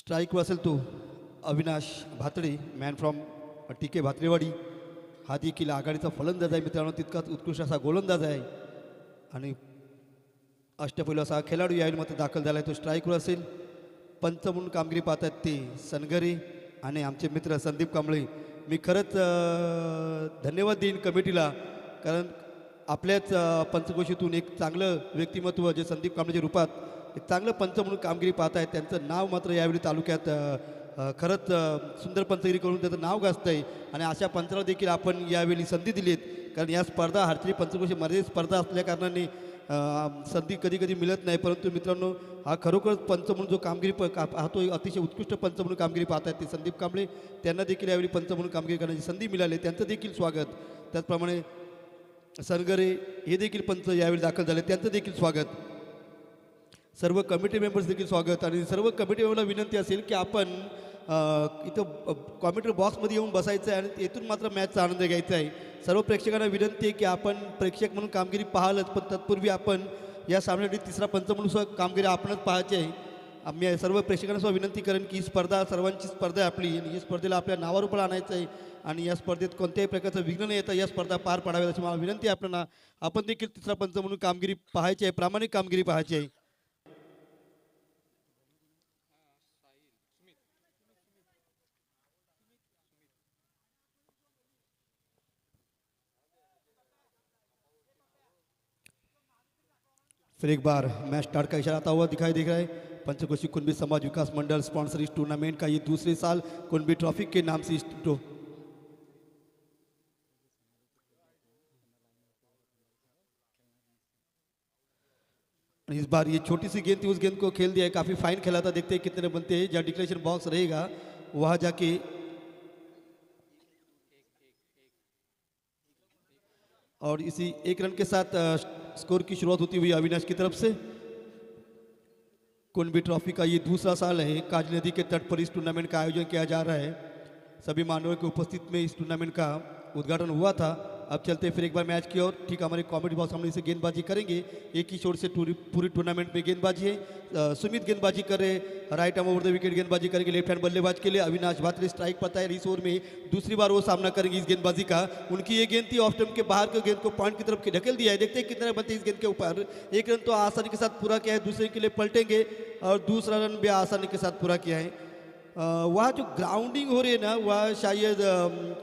स्ट्राईकवर असेल तो Avinash भातडे, man from T के भातरेवाडी. हा देखील आघाडीचा फलंदाज आहे मित्रांनो, तितकाच उत्कृष्ट असा गोलंदाज आहे आणि अष्टपैलू असा खेळाडू यावेळी मात्र दाखल झाला आहे. तो स्ट्राईकवर असेल. पंच म्हणून कामगिरी पाहतात ते सनगरे आणि आमचे मित्र संदीप कांबळे. मी खरंच धन्यवाद देईन कमिटीला, कारण आपल्याच पंचकोशीतून एक चांगलं व्यक्तिमत्व जे संदीप कांबळेच्या रूपात एक चांगलं पंच म्हणून कामगिरी पाहत आहेत. त्यांचं नाव मात्र यावेळी तालुक्यात खरंच सुंदर पंचगिरी करून त्याचं नाव गाजतं आहे आणि अशा पंचाला देखील आपण यावेळी संधी दिली आहेत. कारण या स्पर्धा हारचरी पंचकोशी मर्यादित स्पर्धा असल्या कारणाने संधी कधी कधी मिळत नाही. परंतु मित्रांनो, हा खरोखरच पंच म्हणून जो कामगिरी पाहतो, अतिशय उत्कृष्ट पंच म्हणून कामगिरी पाहत आहेत ते संदीप कांबळे. त्यांना देखील यावेळी पंच म्हणून कामगिरी करण्याची संधी मिळाली, त्यांचं देखील स्वागत. त्याचप्रमाणे सनगरे हे देखील पंच यावेळी दाखल झाले, त्यांचं देखील स्वागत. सर्व कमिटी मेंबर्स देखील स्वागत. आणि सर्व कमिटी मेंबरला विनंती असेल की आपण इथं कॉमेंट्री बॉक्समध्ये येऊन बसायचं आहे आणि येथून मात्र मॅचचा आनंद घ्यायचा आहे. सर्व प्रेक्षकांना विनंती आहे की आपण प्रेक्षक म्हणून कामगिरी पाहालच, पण तत्पूर्वी आपण या सामन्यासाठी तिसरा पंच म्हणून सुद्धा कामगिरी आपणच पाहायची आहे. आम्ही सर्व प्रेक्षकांना सुद्धा विनंती करेन की ही स्पर्धा सर्वांची स्पर्धा आहे आपली, आणि ही स्पर्धेला आपल्या नावारूपाला आणायचं आहे आणि या स्पर्धेत कोणत्याही प्रकारचं विघ्न न येता या स्पर्धा पार पाडाव्यात अशी मला विनंती आहे आपल्याला. आपण देखील तिसरा पंच म्हणून कामगिरी पाहायची आहे, प्रामाणिक कामगिरी पाहायची आहे. फिर एक बार मैच स्टार्ट का इशारा आता हुआ दिखाई दे रहा है. पंचकोशी कुंभी समाज विकास मंडल स्पॉन्सर इस टूर्नामेंट का. ये दूसरे साल कुंभी ट्रॉफी के नाम से इस बार ये छोटी सी गेंद थी, उस गेंद को खेल दिया है. काफ़ी फाइन खेला था, देखते हैं कितने बनते हैं. जहाँ डिक्लेरेशन बॉक्स रहेगा वहाँ जाके और इसी एक रन के साथ स्कोर की शुरुआत होती हुई अविनाश की तरफ से. कुंभी ट्रॉफी का ये दूसरा साल है. काजली नदी के तट पर इस टूर्नामेंट का आयोजन किया जा रहा है. सभी मानवों की उपस्थिति में इस टूर्नामेंट का उद्घाटन हुआ था. अब चलते फिर एक बार मैच की ओर. ठीक हमारे कॉमेडी बॉक्स हमने इसे गेंदबाजी करेंगे. एक ही छोर से पूरी टूर्नामेंट में गेंदबाजी है. सुमित गेंदबाजी कर रहे, right arm over the wicket गेंदबाजी करेंगे लेफ्ट हैंड बल्लेबाज के लिए. अविनाश भातरे स्ट्राइक पता है. इस ओवर में दूसरी बार वो सामना करेंगे इस गेंदबाजी का. उनकी ये गेंद थी ऑफ स्टंप के बाहर के गेंद को पॉइंट की तरफ ढकेल दिया है. देखते हैं कितने बनते हैं इस गेंद के ऊपर. एक रन तो आसानी के साथ पूरा किया है, दूसरे के लिए पलटेंगे और दूसरा रन भी आसानी के साथ पूरा किया है. वहाँ जो ग्राउंडिंग हो रही है ना, वह शायद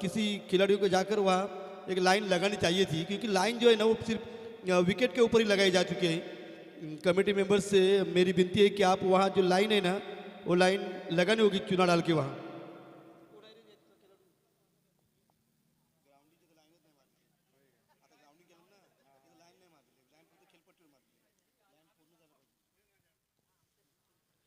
किसी खिलाड़ियों को जाकर वहाँ एक लाइन लगानी चाहिए थी, क्योंकि लाइन जो है ना वो सिर्फ विकेट के ऊपर ही लगाई जा चुकी है. कमेटी मेंबर्स से मेरी विनती है कि आप वहाँ जो लाइन है ना, वो लाइन लगानी होगी चुना डाल के वहाँ.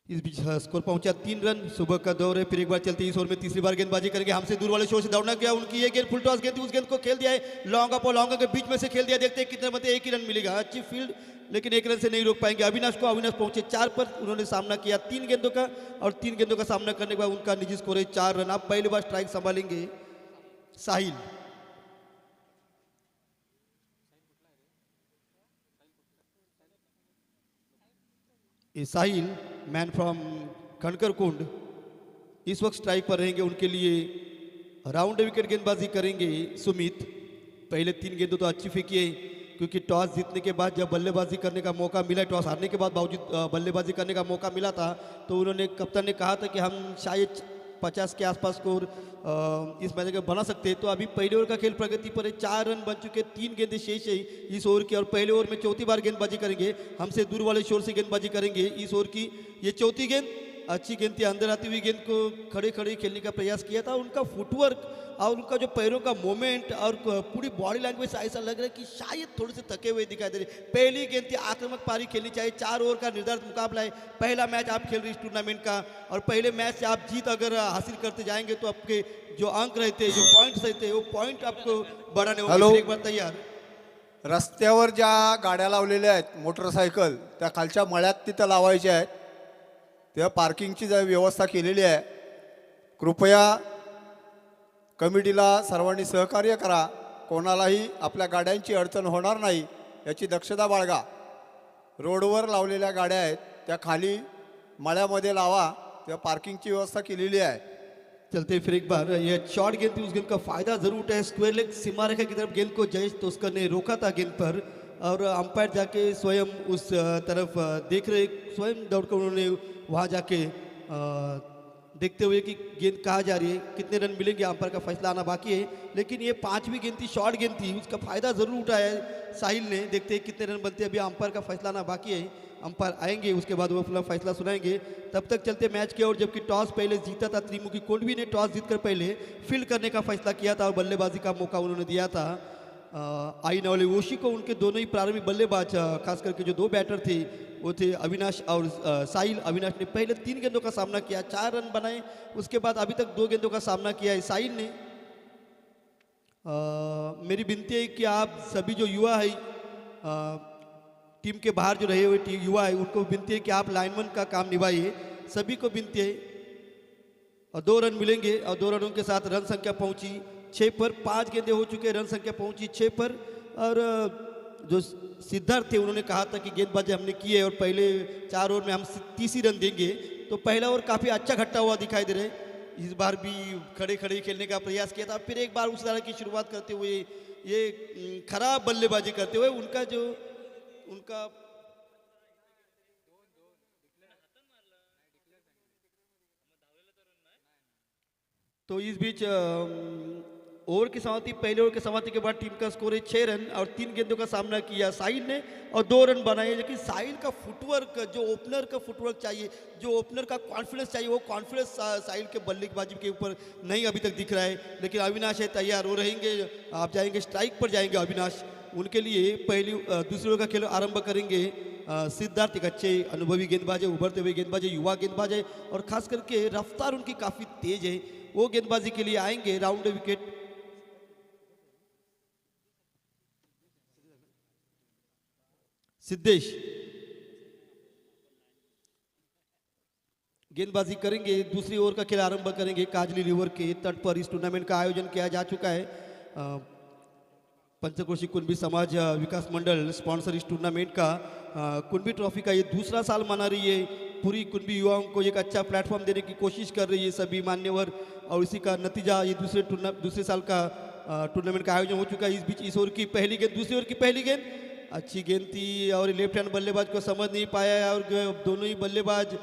इस बीच स्कोर पहुंचा 3 रन. सुबह का दौर है. फिर एक बार चलते इस ओवर में तीसरी बार गेंदबाजी करेंगे. हमसे दूर वाले शोर से दौड़ना गया. उनकी ये गेंद फुल टॉस गेंद थी, उस गेंद को खेल दिया है. लॉन्ग अप और लॉन्ग के बीच में से खेल दिया. देखते हैं कितने बनते. एक ही रन मिलेगा. अच्छी फील्ड, लेकिन एक रन से नहीं रोक पाएंगे अविनाश को. अविनाश पहुंचे 4 पर. उन्होंने सामना किया 3 गेंदों का और 3 गेंदों का सामना करने के बाद उनका निजी स्कोर है 4 रन. अब पहली बार स्ट्राइक संभालेंगे साहिल. साहिल, मैन फ्रॉम खनकर कुंड, इस वक्त स्ट्राइक पर रहेंगे. उनके लिए राउंड विकेट गेंदबाजी करेंगे सुमित. पहले 3 गेंदों तो अच्छी फेंकी है, क्योंकि टॉस जीतने के बाद जब बल्लेबाजी करने का मौका मिला, टॉस हारने के बाद बावजूद बल्लेबाजी करने का मौका मिला था, तो उन्होंने कप्तान ने कहा था कि हम शायद 50 के आसपास स्कोर इस मैच का बना सकते हैं. तो अभी पहले ओवर का खेल प्रगति पर है. 4 रन बन चुके, 3 गेंदें शेष है इस ओवर की. और पहले ओवर में चौथी बार गेंदबाजी करेंगे. हमसे दूर वाले शोर से गेंदबाजी करेंगे इस ओवर की. ये चौथी गेंद अच्छी गेंद थी. अंदर आती हुई गेंद को खड़े खड़े खेलने का प्रयास किया था. उनका फुटवर्क और उनका जो पैरों का मोमेंट और पूरी बॉडी लैंग्वेज ऐसा लग रहा है कि शायद थोड़े से थके हुए दिखाई दे रहे. पहली गेंद थी, आक्रामक पारी खेलनी चाहिए. 4 ओवर का निर्धारित मुकाबला है. पहला मैच आप खेल रहे इस टूर्नामेंट का, और पहले मैच से आप जीत अगर हासिल करते जाएंगे तो आपके जो अंक रहते हैं, जो पॉइंट्स रहते हैं, वो पॉइंट आपको बढ़ाने होंगे. एक बार तैयार. रस्त्यावर ज्या गाड्या लावलेल्या आहेत मोटरसायकल, त्या खालच्या मळ्यात तिथं लावायच्या आहेत. त्या पार्किंगची व्यवस्था केलेली आहे. कृपया कमिटीला सर्वांनी सहकार्य करा. कोणालाही आपल्या गाड्यांची अडचण होणार नाही याची दक्षता बाळगा. रोडवर लावलेल्या गाड्या आहेत त्या खाली मळ्यामध्ये लावा त्या पार्किंगची व्यवस्था केलेली आहे. चलते फिर एक बार ये शॉर्ट गेंद थी, उस गेंद का फायदा जरूर उठाया, स्क्वायर लेग सीमा रेखा की तरफ गेंद को जयेश तोस्कर ने रोका था गेंद पर, और अंपायर जाके स्वयं उस तरफ देख रहे, स्वयं दौड़कर उन्होंने वहाँ जाके देखते हुए कि गेंद कहाँ जा रही है, कितने रन मिलेंगे, अंपायर का फैसला आना बाकी है। लेकिन ये पांचवी गेंद थी, शॉर्ट गेंद थी, उसका फायदा जरूर उठाया है साहिल ने। देखते हैं कितने रन बनते हैं, अभी अंपायर का फैसला आना बाकी है, अंपायर आएंगे उसके बाद वो अपना फैसला सुनाएंगे। तब तक चलते मैच की ओर, जबकि टॉस पहले जीता था त्रिमुखी कुंडवी ने, टॉस जीतकर पहले फील्ड करने का फैसला किया था और बल्लेबाजी का मौका उन्होंने दिया था आईना वाले ओशी को। उनके दोनों ही प्रारंभिक बल्लेबाज, खास करके जो दो बैटर थे वो थे अविनाश और साहिल। अविनाश ने पहले 3 गेंदों का सामना किया, 4 रन बनाए, उसके बाद अभी तक 2 गेंदों का सामना किया है साहिल ने। मेरी विनती है कि आप सभी जो युवा है, टीम के बाहर जो रहे हुए युवा है, उनको विनती है कि आप लाइनमैन का काम निभाइए, सभी को विनती है। और 2 रन मिलेंगे, और 2 रनों के साथ रन संख्या पहुंची 6 पर, 5 गेंदें हो चुके, रन संख्या पहुंची 6 पर। और जो सिद्धार्थ थे उन्होंने कहा था कि गेंदबाजी हमने की है और पहले 4 ओवर में हम 30 ही रन देंगे, तो पहला ओवर काफ़ी अच्छा घट्टा हुआ दिखाई दे रहा है। इस बार भी खड़े खड़े खेलने का प्रयास किया था, फिर एक बार उस तरह की शुरुआत करते हुए, ये खराब बल्लेबाजी करते हुए उनका तो इस बीच ओवर की समाप्ति, पहले ओवर की समाप्ति के बाद टीम का स्कोर है 6 रन, और 3 गेंदों का सामना किया साहिल ने और 2 रन बनाए। लेकिन साहिल का फुटवर्क, जो ओपनर का फुटवर्क चाहिए, जो ओपनर का कॉन्फिडेंस चाहिए, वो कॉन्फिडेंस साहिल के बल्लेबाजी के ऊपर नहीं अभी तक दिख रहा है। लेकिन अविनाश है तैयार, वो रहेंगे, आप जाएंगे स्ट्राइक पर जाएंगे अविनाश। उनके लिए दूसरे ओवर का खेल आरंभ करेंगे सिद्धार्थ। एक अच्छे अनुभवी गेंदबाज है, उभरते हुए गेंदबाज है, युवा गेंदबाज है, और खास करके रफ्तार उनकी काफ़ी तेज है। वो गेंदबाजी के लिए आएंगे राउंड विकेट। सिद्धेश गेंदबाजी करेंगे, दूसरी ओवर का खेल आरंभ करेंगे। काजली रिवर के तट पर इस टूर्नामेंट का आयोजन किया जा चुका है। पंचक्रोशी कुंभी समाज विकास मंडल स्पॉन्सर इस टूर्नामेंट का। कुंभी ट्रॉफी का ये दूसरा साल मना रही है। पूरी कुंभी युवाओं को एक अच्छा प्लेटफॉर्म देने की कोशिश कर रही है सभी मान्यवर, और इसी का नतीजा ये दूसरे साल का टूर्नामेंट का आयोजन हो चुका है। इस बीच इस ओवर की पहली गेंद, दूसरी ओवर की पहली गेंद अच्छी गेंद थी, और लेफ्ट हैंड बल्लेबाज को समझ नहीं पाया, और दोनों ही बल्लेबाज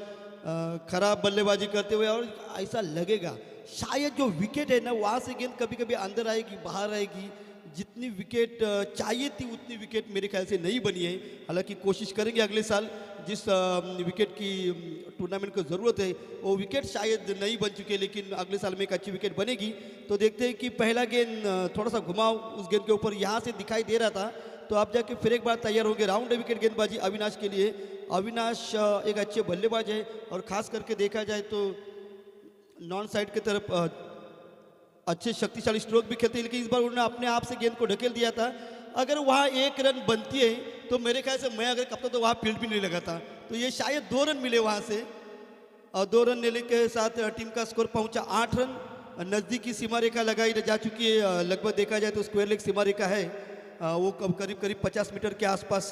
खराब बल्लेबाजी करते हुए, और ऐसा लगेगा शायद जो विकेट है ना, वहाँ से गेंद कभी कभी अंदर आएगी, बाहर आएगी। जितनी विकेट चाहिए थी उतनी विकेट मेरे ख्याल से नहीं बनी है। हालांकि कोशिश करेंगे अगले साल, जिस विकेट की टूर्नामेंट को ज़रूरत है वो विकेट शायद नहीं बन चुके, लेकिन अगले साल में एक अच्छी विकेट बनेगी। तो देखते हैं कि पहला गेंद थोड़ा सा घुमाव उस गेंद के ऊपर यहाँ से दिखाई दे रहा था, तो आप जाके फिर एक बार तैयार होंगे। राउंड विकेट गेंदबाजी अविनाश के लिए। अविनाश एक अच्छे बल्लेबाज है, और ख़ास करके देखा जाए तो नॉन साइड की तरफ अच्छे शक्तिशाली स्ट्रोक भी खेलते हैं, लेकिन इस बार उन्होंने अपने आप से गेंद को ढकेल दिया था। अगर वहाँ 1 रन बनती है तो मेरे ख्याल से मैं अगर कप्तान तो वहाँ फील्ड भी नहीं लगा था, तो ये शायद 2 रन मिले वहाँ से, और 2 रन लेने के साथ टीम का स्कोर पहुँचा 8 रन। नज़दीकी सीमा रेखा लगाई जा चुकी है, लगभग देखा जाए तो स्क्वायर लेग सीमा रेखा है, वो करीब 50 मीटर के आसपास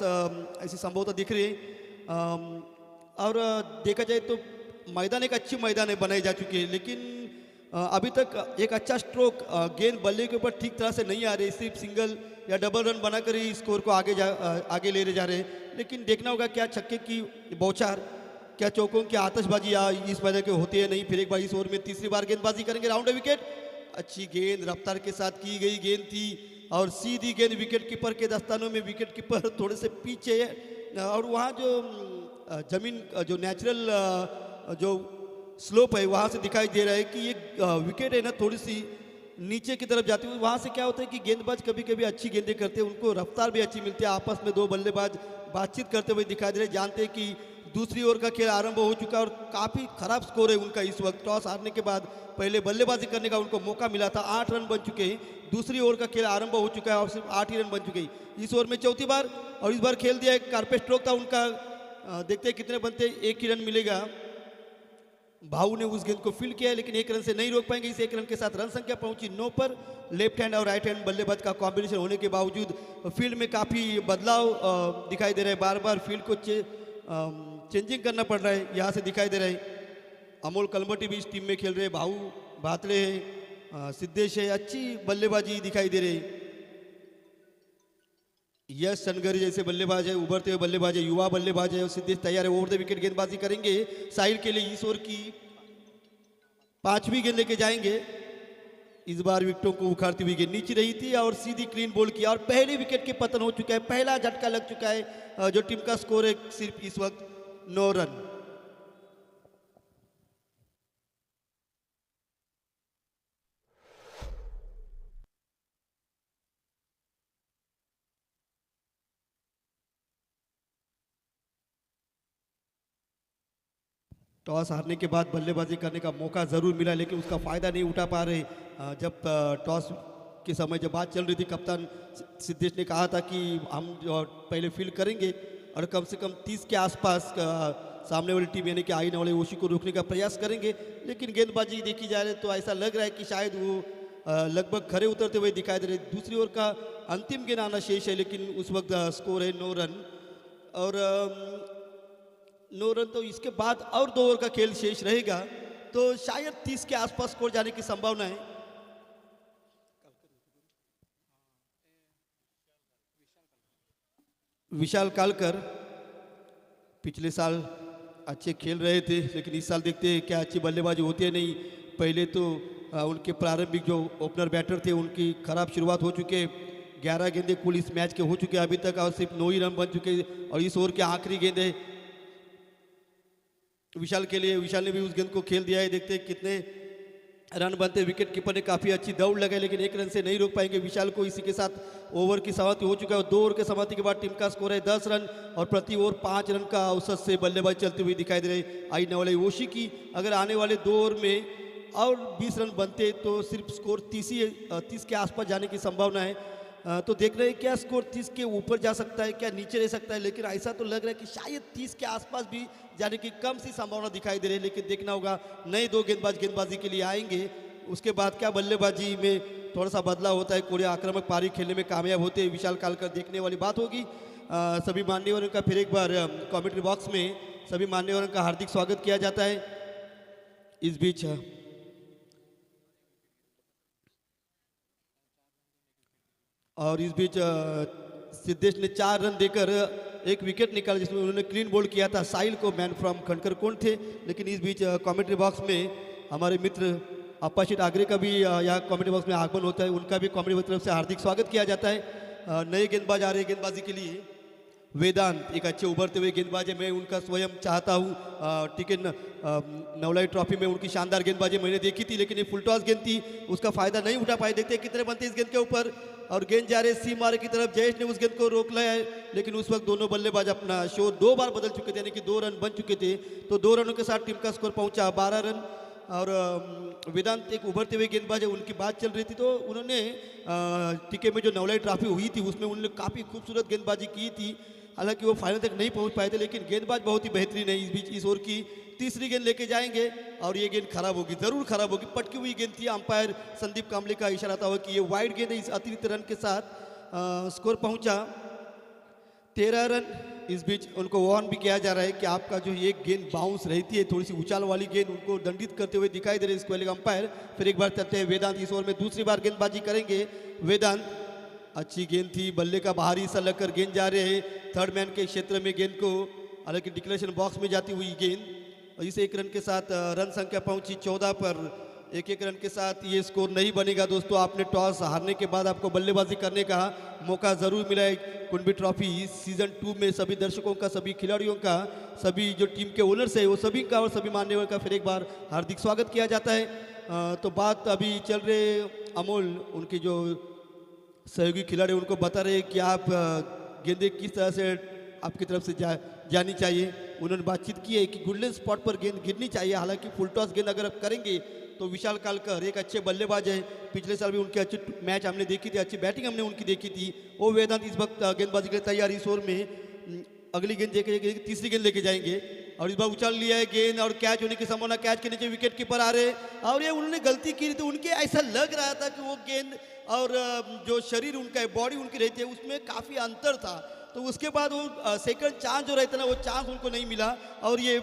ऐसी संभवतः दिख रही है। और देखा जाए तो मैदान एक अच्छी मैदान बनाई जा चुकी है, लेकिन अभी तक एक अच्छा स्ट्रोक गेंद बल्ले के ऊपर ठीक तरह से नहीं आ रही, सिर्फ सिंगल या डबल रन बनाकर ही स्कोर को आगे ले जा रहे हैं। लेकिन देखना होगा क्या छक्के की बौछार, क्या चौकों की आतशबाजी इस मैदान के होती है नहीं। फिर एक बार इस ओवर में तीसरी बार गेंदबाजी करेंगे राउंड विकेट। अच्छी गेंद रफ्तार के साथ की गई गेंद थी, और सीधी गेंद विकेट कीपर के दस्तानों में। विकेट कीपर थोड़े से पीछे है, और वहाँ जो जमीन जो नेचुरल जो स्लोप है वहाँ से दिखाई दे रहा है कि ये विकेट है ना, थोड़ी सी नीचे की तरफ जाती हुई। वहाँ से क्या होता है कि गेंदबाज कभी कभी अच्छी गेंदें करते हैं, उनको रफ्तार भी अच्छी मिलती है। आपस में 2 बल्लेबाज बातचीत करते हुए दिखाई दे रहे, जानते हैं कि दूसरी ओवर का खेल आरंभ हो चुका है, और काफ़ी खराब स्कोर है उनका इस वक्त। टॉस हारने के बाद पहले बल्लेबाजी करने का उनको मौका मिला था, 8 रन बन चुके हैं। दूसरी ओवर का खेल आरंभ हो चुका है और सिर्फ 8 ही रन बन चुके हैं इस ओवर में, चौथी बार। और इस बार खेल दिया, एक कारपेट स्ट्रोक था उनका, देखते हैं कितने बनते हैं। 1 ही रन मिलेगा। भाऊ ने उस गेंद को फील्ड किया है, लेकिन 1 रन से नहीं रोक पाएंगे। इस 1 रन के साथ रन संख्या पहुंची 9 पर। लेफ्ट हैंड और राइट हैंड बल्लेबाज का कॉम्बिनेशन होने के बावजूद फील्ड में काफ़ी बदलाव दिखाई दे रहे हैं। बार बार फील्ड को चेंजिंग करना पड़ रहा है, यहाँ से दिखाई दे रहा है। अमोल कलमटी भी इस टीम में खेल रहे, भाऊ भातड़े है, सिद्धेश है, अच्छी बल्लेबाजी दिखाई दे रही। यश सनगरी जैसे बल्लेबाज है, उभरते हुए बल्लेबाज है, युवा बल्लेबाज है, और सिद्धेश तैयार है, ओवर द विकेट गेंदबाजी करेंगे साइड के लिए। इस ओवर की 5वीं गेंद लेके जाएंगे। इस बार विकेटों को उखाड़ती हुई गेंद नीचे रही थी और सीधी क्लीन बॉल किया और पहले विकेट के पतन हो चुका है, पहला झटका लग चुका है। जो टीम का स्कोर है सिर्फ इस वक्त 9 रन। टॉस हारने के बाद बल्लेबाजी करने का मौका ज़रूर मिला, लेकिन उसका फ़ायदा नहीं उठा पा रहे। जब टॉस के समय जब बात चल रही थी, कप्तान सिद्धेश ने कहा था कि हम जो पहले फील्ड करेंगे और कम से कम 30 के आसपास सामने वाली टीम यानी कि आईना वाले ओशी को रोकने का प्रयास करेंगे। लेकिन गेंदबाजी देखी जा रही तो ऐसा लग रहा है कि शायद वो लगभग खरे उतरते हुए दिखाई दे रहे। दूसरी ओर का अंतिम गेंद आना शेष है, लेकिन उस वक्त स्कोर है 9 रन। और 9 रन, तो इसके बाद और 2 ओवर का खेल शेष रहेगा, तो शायद 30 के आसपास स्कोर जाने की संभावना है। विशाल कालकर पिछले साल अच्छे खेल रहे थे, लेकिन इस साल देखते हैं क्या अच्छी बल्लेबाजी होती है नहीं। पहले तो उनके प्रारंभिक जो ओपनर बैटर थे उनकी खराब शुरुआत हो चुके, 11 गेंदें कुल इस मैच के हो चुके अभी तक और सिर्फ 9 ही रन बन चुके। और इस ओवर के आखिरी गेंद है विशाल के लिए, विशाल ने भी उस गेंद को खेल दिया है। देखते हैं कितने रन बनते। विकेट कीपर ने काफ़ी अच्छी दौड़ लगाई, लेकिन 1 रन से नहीं रोक पाएंगे विशाल को। इसी के साथ ओवर की समाप्ति हो चुका है। 2 ओवर के समाप्ति के बाद टीम का स्कोर है 10 रन और प्रति ओवर 5 रन का औसत से बल्लेबाजी चलती हुई दिखाई दे रही आई नवले ओशी की। अगर आने वाले 2 ओवर में और 20 रन बनते तो सिर्फ स्कोर 30 के आसपास जाने की संभावना है। तो देख रहे हैं क्या स्कोर 30 के ऊपर जा सकता है, क्या नीचे रह सकता है, लेकिन ऐसा तो लग रहा है कि शायद 30 के आसपास भी जाने की कम सी संभावना दिखाई दे रही है। लेकिन देखना होगा, नए 2 गेंदबाजी के लिए आएंगे, उसके बाद क्या बल्लेबाजी में थोड़ा सा बदलाव होता है, कोई आक्रामक पारी खेलने में कामयाब होते हैं विशाल कालकर, देखने वाली बात होगी। सभी मान्यवरों का फिर एक बार कमेंट्री बॉक्स में सभी मान्यवरों का हार्दिक स्वागत किया जाता है। इस बीच सिद्धेश ने 4 रन देकर एक विकेट निकाला, जिसमें उन्होंने क्लीन बोल्ड किया था। साहिल को मैन फ्रॉम खनकर कौन थे। लेकिन इस बीच कमेंट्री बॉक्स में हमारे मित्र अप्पाशीट आगरे का भी यहाँ कमेंट्री बॉक्स में आगमन होता है, उनका भी कमेंट्री बॉक्स की तरफ से हार्दिक स्वागत किया जाता है। नए गेंदबाज आ रहे हैं गेंदबाजी के लिए। वेदांत एक अच्छे उभरते हुए गेंदबाज है, मैं उनका स्वयं चाहता हूँ। टीके नवलाई ट्रॉफी में उनकी शानदार गेंदबाजी मैंने देखी थी, लेकिन ये फुल टॉस गेंद थी, उसका फायदा नहीं उठा पाए। देखते हैं कितने बनते इस गेंद के ऊपर, और गेंद जा रहे सी मारे की तरफ। जयेश ने उस गेंद को रोक लिया है, लेकिन उस वक्त दोनों बल्लेबाज अपना शोर 2 बार बदल चुके थे, यानी कि 2 रन बन चुके थे। तो 2 रनों के साथ टीम का स्कोर पहुंचा 12 रन। और वेदांत एक उभरते हुए गेंदबाज है, उनकी बात चल रही थी, तो उन्होंने टीके में जो नवलाई ट्रॉफी हुई थी उसमें उन्होंने काफ़ी खूबसूरत गेंदबाजी की थी। हालांकि वो फाइनल तक नहीं पहुंच पाए थे, लेकिन गेंदबाज बहुत ही बेहतरीन है। इस बीच इस ओवर की तीसरी गेंद लेके जाएंगे और ये गेंद खराब होगी, जरूर खराब होगी, पटकी हुई गेंद थी। अंपायर संदीप कामले का इशारा था कि ये वाइड गेंद है। इस अतिरिक्त रन के साथ स्कोर पहुंचा 13 रन। इस बीच उनको वार्न भी किया जा रहा है कि आपका जो ये गेंद बाउंस रहती है, थोड़ी सी उछाल वाली गेंद, उनको दंडित करते हुए दिखाई दे रहे हैं इसको अंपायर। फिर एक बार चलते हैं वेदांत, इस ओवर में दूसरी बार गेंदबाजी करेंगे वेदांत। अच्छी गेंद थी, बल्ले का बाहरी हिस्सा लगकर गेंद जा रहे हैं थर्ड मैन के क्षेत्र में गेंद को, हालांकि डिक्लेरेशन बॉक्स में जाती हुई गेंद। और इस 1 रन के साथ रन संख्या पहुंची 14 पर। 1 रन के साथ ये स्कोर नहीं बनेगा दोस्तों। आपने टॉस हारने के बाद आपको बल्लेबाजी करने का मौका ज़रूर मिला है। कुंडबी ट्रॉफी सीजन 2 में सभी दर्शकों का, सभी खिलाड़ियों का, सभी जो टीम के ओनर्स है वो सभी का और सभी मान्यवर का फिर एक बार हार्दिक स्वागत किया जाता है। तो बात अभी चल रहे अमोल, उनके जो सहयोगी खिलाड़ी उनको बता रहे कि आप गेंदें किस तरह से आपकी तरफ से जानी चाहिए। उन्होंने बातचीत की है कि गोल्डन स्पॉट पर गेंद गिरनी चाहिए। हालांकि फुल टॉस गेंद अगर आप करेंगे तो विशाल कालकर एक अच्छे बल्लेबाज है, पिछले साल भी उनके अच्छे मैच हमने देखी थी, अच्छी बैटिंग हमने उनकी देखी थी। वो वेदांत इस वक्त गेंदबाजी के लिए तैयार। इस ओवर में अगली गेंद देखे, तीसरी गेंद लेके जाएंगे और इस बार उछाल लिया है गेंद और कैच होने की संभावना। कैच के नीचे विकेट कीपर आ रहे और ये उन्होंने गलती की थी। उनके ऐसा लग रहा था कि वो गेंद और जो शरीर उनका है, बॉडी उनकी रहती है, उसमें काफ़ी अंतर था। तो उसके बाद वो सेकंड चांस जो रहता ना, वो चांस उनको नहीं मिला और ये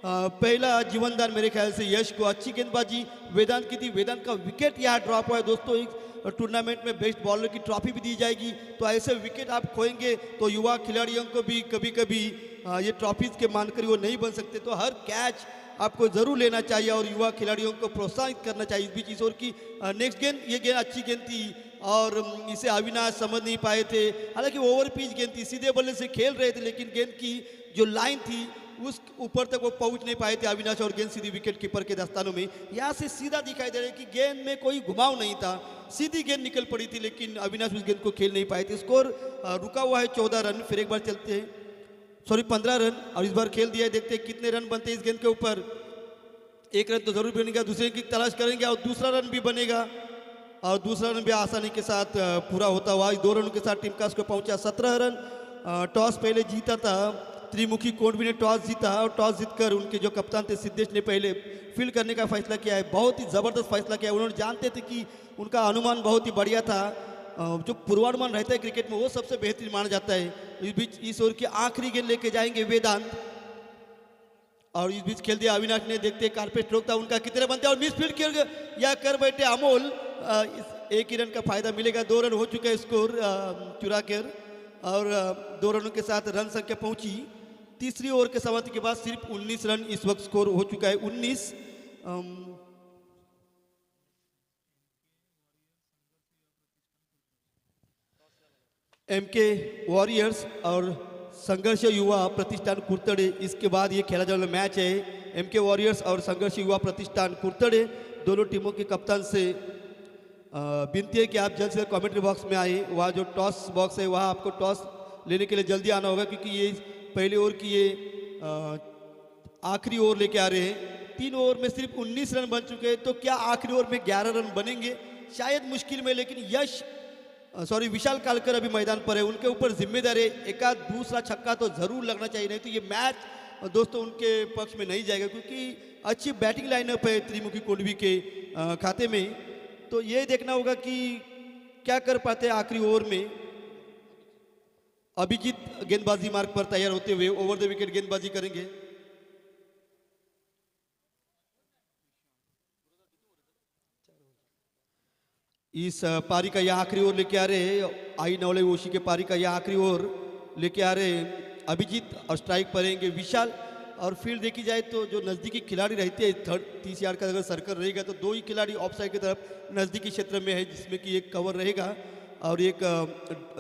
पहला जीवनदान मेरे ख्याल से यश को। अच्छी गेंदबाजी वेदांत की थी। वेदांत का विकेट यहाँ ड्रॉप हुआ है दोस्तों। एक टूर्नामेंट में बेस्ट बॉलर की ट्रॉफी भी दी जाएगी, तो ऐसे विकेट आप खोएंगे तो युवा खिलाड़ियों को भी कभी कभी ये ट्रॉफीज के मानकर वो नहीं बन सकते। तो हर कैच आपको जरूर लेना चाहिए और युवा खिलाड़ियों को प्रोत्साहित करना चाहिए। इस बीच ईश्वर की नेक्स्ट गेंद, ये गेंद अच्छी गेंद थी और इसे अविनाश समझ नहीं पाए थे। हालांकि ओवर पिच गेंद थी, सीधे बल्ले से खेल रहे थे, लेकिन गेंद की जो लाइन थी उस ऊपर तक वो पहुंच नहीं पाए थे अविनाश और गेंद सीधी विकेट कीपर के दस्तानों में। यहाँ से सीधा दिखाई दे रहा है कि गेंद में कोई घुमाव नहीं था, सीधी गेंद निकल पड़ी थी, लेकिन अविनाश उस गेंद को खेल नहीं पाए थे। स्कोर रुका हुआ है 14 रन। फिर एक बार चलते हैं, सॉरी 15 रन, और इस बार खेल दिया है। देखते हैं कितने रन बनते हैं इस गेंद के ऊपर। एक रन तो जरूर बनेगा, दूसरे की तलाश करेंगे और दूसरा रन भी बनेगा और दूसरा रन भी आसानी के साथ पूरा होता हुआ। 2 रनों के साथ टीम का स्कोर पहुंचा 17 रन। टॉस पहले जीता था त्रिमुखी कोंडवी ने, टॉस जीता और टॉस जीतकर उनके जो कप्तान थे सिद्धेश ने पहले फील्ड करने का फैसला किया है। बहुत ही ज़बरदस्त फैसला किया है। उन्होंने जानते थे कि उनका अनुमान बहुत ही बढ़िया था। जो पूर्वानुमान रहता है क्रिकेट में वो सबसे बेहतरीन माना जाता है। इस बीच इस ओवर की आखिरी गेंद लेके जाएंगे वेदांत और इस बीच खेल दिया अविनाश ने। देखते कारपेट रोकता उनका कितने बनते हैं और मिस फील्ड किया या कर बैठे अमोल। एक ही रन का फायदा मिलेगा। 2 रन हो चुके हैं स्कोर चुरा कर और 2 रनों के साथ रन संख्या पहुंची। तीसरी ओवर के समाप्ति के बाद सिर्फ 19 रन इस वक्त स्कोर हो चुका है 19। एमके वॉरियर्स और संघर्ष युवा प्रतिष्ठान कुर्तड़े, इसके बाद ये खेला जाने वाला मैच है। एमके वॉरियर्स और संघर्ष युवा प्रतिष्ठान कुर्तड़े, दोनों टीमों के कप्तान से विनती है कि आप जल्द से जल्द कमेंट्री बॉक्स में आए। वहाँ जो टॉस बॉक्स है वहाँ आपको टॉस लेने के लिए जल्दी आना होगा, क्योंकि ये पहले ओवर की ये आखिरी ओवर लेके आ रहे हैं। 3 ओवर में सिर्फ 19 रन बन चुके हैं, तो क्या आखिरी ओवर में 11 रन बनेंगे? शायद मुश्किल में, लेकिन विशाल कालकर अभी मैदान पर है, उनके ऊपर जिम्मेदारी है। एक आध दूसरा छक्का तो जरूर लगना चाहिए, नहीं तो ये मैच दोस्तों उनके पक्ष में नहीं जाएगा, क्योंकि अच्छी बैटिंग लाइनअप है त्रिमुखी कोंडवी के खाते में। तो ये देखना होगा कि क्या कर पाते हैं आखिरी ओवर में। अभिजीत गेंदबाजी मार्ग पर तैयार होते हुए ओवर द विकेट गेंदबाजी करेंगे। इस पारी का यह आखिरी ओवर लेके आ रहे हैं आई नवले ओशी के पारी का यह आखिरी ओवर लेके आ रहे हैं अभिजीत और स्ट्राइक पर रहेंगे विशाल। और फील्ड देखी जाए तो जो नज़दीकी खिलाड़ी रहते हैं 30 यार्ड का अगर सर्कल रहेगा तो 2 ही खिलाड़ी ऑफ साइड की तरफ नज़दीकी क्षेत्र में है, जिसमें कि एक कवर रहेगा और एक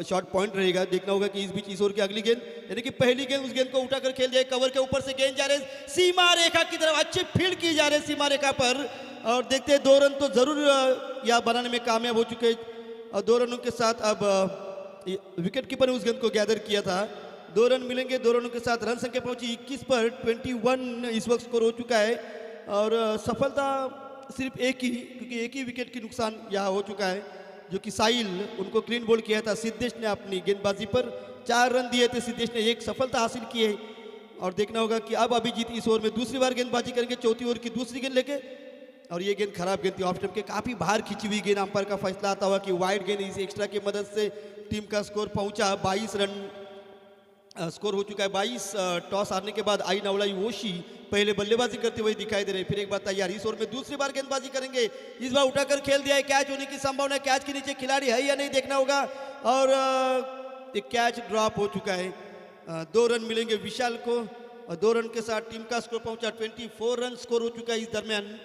शॉर्ट पॉइंट रहेगा। देखना होगा कि इस बीच इस ओवर की अगली गेंद, यानी कि पहली गेंद, उस गेंद को उठाकर खेल जाए। कवर के ऊपर से गेंद जा रहे सीमा रेखा की तरफ, अच्छी फील्ड की जा रही है सीमा रेखा पर और देखते हैं 2 रन तो जरूर यहाँ बनाने में कामयाब हो चुके हैं। और 2 रनों के साथ अब विकेट कीपर ने उस गेंद को गैदर किया था। 2 रन मिलेंगे। 2 रनों के साथ रन संख्या पहुंची 21 पर 21 इस वक्त स्कोर हो चुका है और सफलता सिर्फ एक ही, क्योंकि एक ही विकेट की नुकसान यहाँ हो चुका है, जो कि साहिल, उनको क्लीन बोल्ड किया था सिद्धेश ने। अपनी गेंदबाजी पर 4 रन दिए थे सिद्धेश ने, एक सफलता हासिल की है। और देखना होगा कि अब अभिजीत इस ओवर में दूसरी बार गेंदबाजी करेंगे, चौथी ओवर की दूसरी गेंद लेके। और ये गेंद खराब गेंद थी, ऑफ स्टंप के काफ़ी बाहर खींची हुई गेंद। अंपायर का फैसला आता हुआ कि वाइड गेंद, इस एक्स्ट्रा की मदद से टीम का स्कोर पहुंचा 22 रन स्कोर हो चुका है 22। टॉस हारने के बाद आई नवलाई ओशी पहले बल्लेबाजी करते हुए दिखाई दे रहे। फिर एक बार तैयार, इस ओवर में दूसरी बार गेंदबाजी करेंगे। इस बार उठाकर खेल दिया है, कैच होने की संभावना है। कैच के नीचे खिलाड़ी है या नहीं देखना होगा और एक कैच ड्रॉप हो चुका है। 2 रन मिलेंगे विशाल को और 2 रन के साथ टीम का स्कोर पहुंचा 24 रन स्कोर हो चुका है। इस दरमियान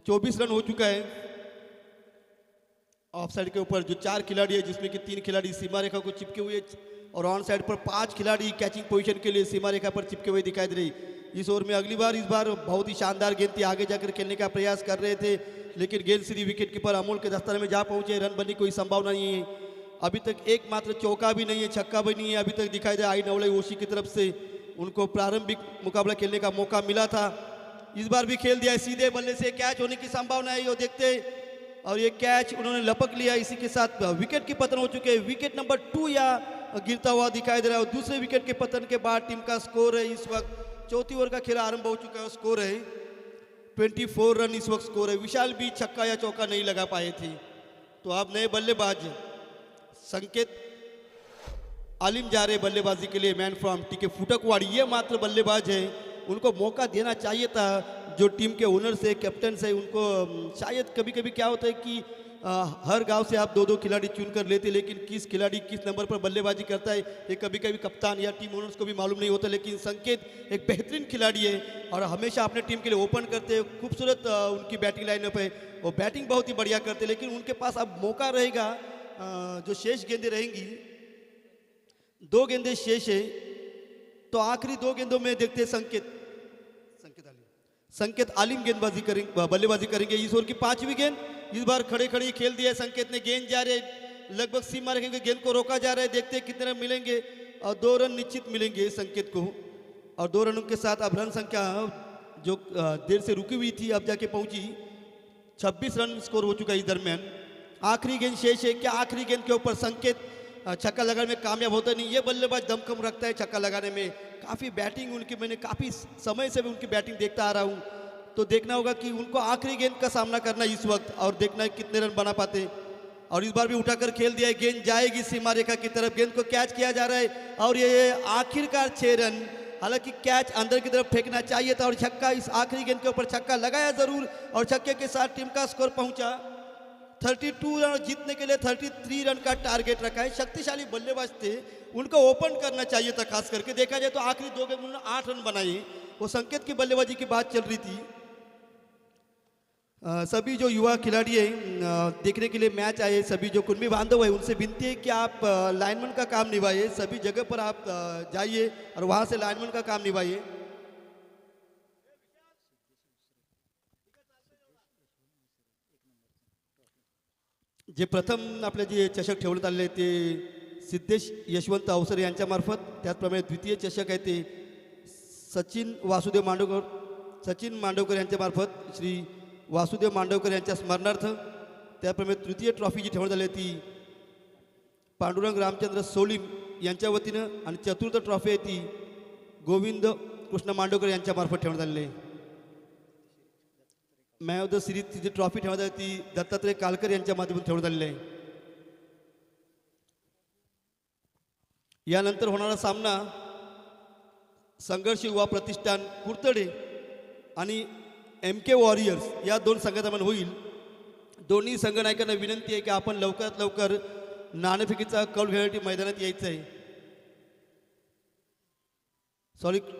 24 रन हो चुका है। ऑफ साइड के ऊपर जो 4 खिलाड़ी है, जिसमें कि 3 खिलाड़ी सीमा रेखा को चिपके हुए और ऑन साइड पर 5 खिलाड़ी कैचिंग पोजीशन के लिए सीमा रेखा पर चिपके हुए दिखाई दे रही। इस ओवर में इस बार बहुत ही शानदार गेंद थी, आगे जाकर खेलने का प्रयास कर रहे थे, लेकिन गेंद सीधी विकेट कीपर अमोल के दस्ताने में जा पहुंचे। रन बनने की कोई संभावना नहीं है। अभी तक एकमात्र चौका भी नहीं है, छक्का भी नहीं है अभी तक दिखाई दे आई नवलाई ओशी की तरफ से। उनको प्रारंभिक मुकाबला खेलने का मौका मिला था, इस बार भी खेल दिया है। सीधे बल्ले से कैच होने की संभावना है, ये देखते और ये कैच उन्होंने लपक लिया। इसी के साथ विकेट की पतन हो चुके हैं। विकेट नंबर 2 या गिरता हुआ दिखाई दे रहा है और दूसरे विकेट के पतन के बाद टीम का स्कोर है इस वक्त, चौथी ओवर का खेल आरंभ हो चुका है, स्कोर है 24 रन इस वक्त स्कोर है। विशाल भी छक्का या चौका नहीं लगा पाए थे। तो आप नए बल्लेबाज संकेत आलिम जा रहे बल्लेबाजी के लिए, मैन फ्रॉम टीके फुटकवाड़ी, ये मात्र बल्लेबाज है उनको मौका देना चाहिए था। जो टीम के ओनर्स है, कैप्टन्स है, उनको शायद कभी कभी क्या होता है कि हर गांव से आप 2-2 खिलाड़ी चुन कर लेते, लेकिन किस खिलाड़ी किस नंबर पर बल्लेबाजी करता है ये कभी कभी कप्तान या टीम ओनर्स को भी मालूम नहीं होता। लेकिन संकेत एक बेहतरीन खिलाड़ी है और हमेशा अपने टीम के लिए ओपन करते हैं। खूबसूरत उनकी बैटिंग लाइनअप है, वो बैटिंग बहुत ही बढ़िया करते हैं। लेकिन उनके पास अब मौका रहेगा, जो शेष गेंदें रहेंगी, 2 गेंदें शेष है, तो आखिरी 2 गेंदों में देखते हैं संकेत आलिम गेंदबाजी करेंगे, बल्लेबाजी करेंगे। इस ओवर की 5वीं गेंद, इस बार खड़े खड़े खेल दिया है संकेत ने। गेंद जा रहे लगभग सीमा रखेंगे, गेंद को रोका जा रहा है, देखते हैं कितने रन मिलेंगे और 2 रन निश्चित मिलेंगे संकेत को। और 2 रनों के साथ अब रन संख्या जो देर से रुकी हुई थी अब जाके पहुंची, 26 रन स्कोर हो चुका है इस दरमियान। आखिरी गेंद शेष है, क्या आखिरी गेंद के ऊपर संकेत छक्का लगाने में कामयाब होता नहीं? ये बल्लेबाज दमखम रखता है छक्का लगाने में। काफ़ी बैटिंग उनकी, मैंने काफ़ी समय से भी उनकी बैटिंग देखता आ रहा हूँ, तो देखना होगा कि उनको आखिरी गेंद का सामना करना इस वक्त और देखना है कितने रन बना पाते। और इस बार भी उठाकर खेल दिया है, गेंद जाएगी सीमा रेखा की तरफ, गेंद को कैच किया जा रहा है और ये आखिरकार 6 रन। हालांकि कैच अंदर की तरफ फेंकना चाहिए था और छक्का, इस आखिरी गेंद के ऊपर छक्का लगाया जरूर और छक्के के साथ टीम का स्कोर पहुंचा 32 रन। जीतने के लिए 33 रन का टारगेट रखा है। शक्तिशाली बल्लेबाज थे, उनको ओपन करना चाहिए था। खास करके देखा जाए तो आखिरी 2 गेंद उन्होंने 8 रन बनाए। वो संकेत की बल्लेबाजी की बात चल रही थी। सभी जो युवा खिलाड़ी हैं देखने के लिए मैच आए, सभी जो कुंभी बांधव है, उनसे विनती है कि आप लाइनमैन का काम निभाइए। सभी जगह पर आप जाइए और वहाँ से लाइनमैन का काम निभाइए। जे प्रथम आपले जे चषक ठेवण्यात आलेले ते सिद्धेश यशवंत अवसर यांच्यामार्फत, त्याचप्रमाणे द्वितीय चषक आहे ते सचिन मांडवकर यांच्यामार्फत श्री वासुदेव मांडवकर यांच्या स्मरणार्थ, त्याप्रमाणे तृतीय ट्रॉफी जी ठेवण्यात आली ती पांडुरंग रामचंद्र सोलिम यांच्या वतीनं आणि चतुर्थ ट्रॉफी आहे ती गोविंद कृष्ण मांडवकर यांच्यामार्फत ठेवण्यात आलेली आहे। मॅन ऑफ द सिरीजची जी ट्रॉफी ठेवण्यात आली ती दत्तात्रय कालकर यांच्या माध्यमातून ठेवण्यात आलेली आहे। यानंतर होणारा सामना संघर्ष युवा प्रतिष्ठान कुर्तडे आणि MK वॉरियर्स या 2 संघांमध्ये होईल। दोन्ही संघनायकांना विनंती आहे की आपण लवकरात लवकर नाणेफेकीचा कौल घेण्यासाठी मैदानात यायचं आहे,